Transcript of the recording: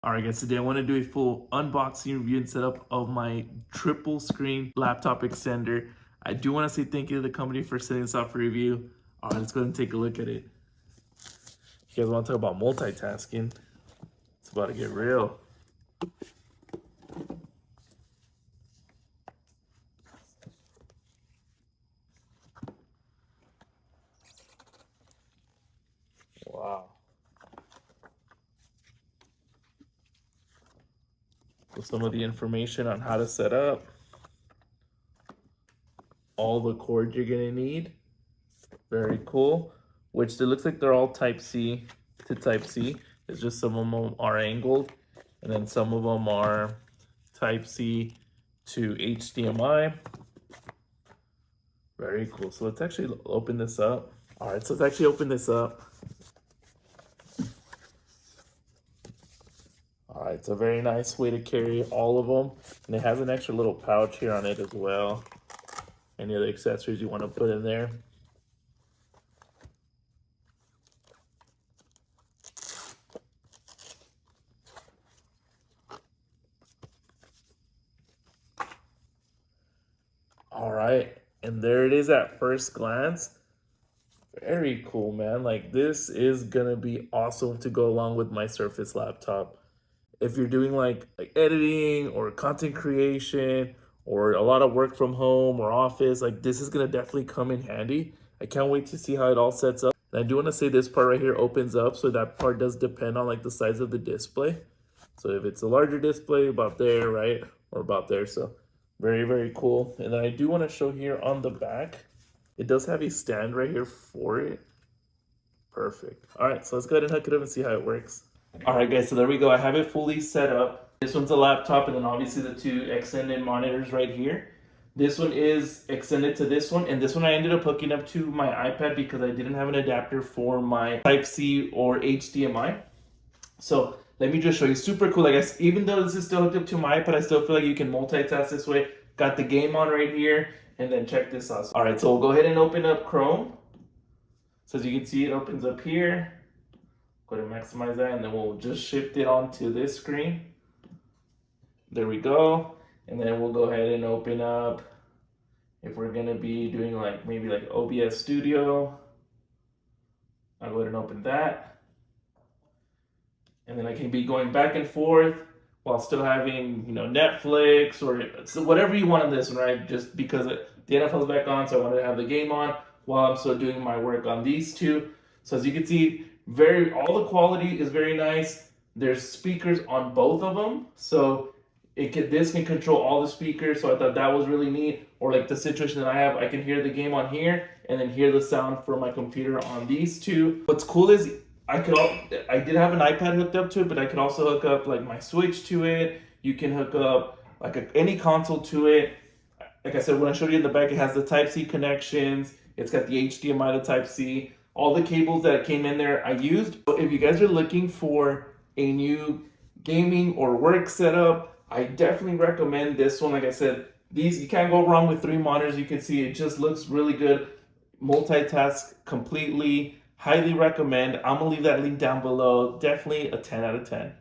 Alright guys, today I want to do a full unboxing, review, and setup of my triple screen laptop extender. I do want to say thank you to the company for sending this out for review. Alright, let's go ahead and take a look at it. You guys want to talk about multitasking? It's about to get real. Wow. So some of the information on how to set up. All the cords you're going to need. Very cool. Which it looks like they're all Type-C to Type-C. It's just some of them are angled. And then some of them are Type-C to HDMI. Very cool. So let's actually open this up. All right, so let's actually open this up. All right, it's a very nice way to carry all of them. And it has an extra little pouch here on it as well. Any other accessories you want to put in there. All right, and there it is at first glance. Very cool, man. Like, this is gonna be awesome to go along with my Surface laptop. If you're doing like editing or content creation or a lot of work from home or office, like this is gonna definitely come in handy. I can't wait to see how it all sets up. And I do want to say this part right here opens up, so that part does depend on like the size of the display. So if it's a larger display, about there, right, or about there. So very, very cool. And then I do want to show here on the back, it does have a stand right here for it. Perfect. All right, so let's go ahead and hook it up and see how it works. All right, guys, so there we go. I have it fully set up. This one's a laptop, and then obviously the two extended monitors right here. This one is extended to this one, and this one I ended up hooking up to my iPad because I didn't have an adapter for my Type-C or HDMI. So let me just show you. Super cool. Like, even though this is still hooked up to my iPad, I still feel like you can multitask this way. Got the game on right here, and then check this out. All right, so we'll go ahead and open up Chrome. So as you can see, it opens up here. Go to maximize that, and then we'll just shift it onto this screen. There we go. And then we'll go ahead and open up, if we're gonna be doing like maybe like OBS Studio, I'll go ahead and open that. And then I can be going back and forth while still having, you know, Netflix or so whatever you want on this one, right? Just because the NFL's back on, so I wanted to have the game on while I'm still doing my work on these two. So as you can see, all the quality is very nice. There's speakers on both of them, so this can control all the speakers. So I thought that was really neat. Or like the situation that I have, I can hear the game on here and then hear the sound from my computer on these two. What's cool is I did have an iPad hooked up to it, but I could also hook up like my Switch to it. You can hook up like any console to it. Like I said, when I showed you in the back, it has the Type-C connections. It's got the HDMI to Type-C. All the cables that came in there I used. So if you guys are looking for a new gaming or work setup, I definitely recommend this one. Like I said, you can't go wrong with 3 monitors. You can see it just looks really good. Multitask completely. Highly recommend. I'm gonna leave that link down below. Definitely a 10 out of 10.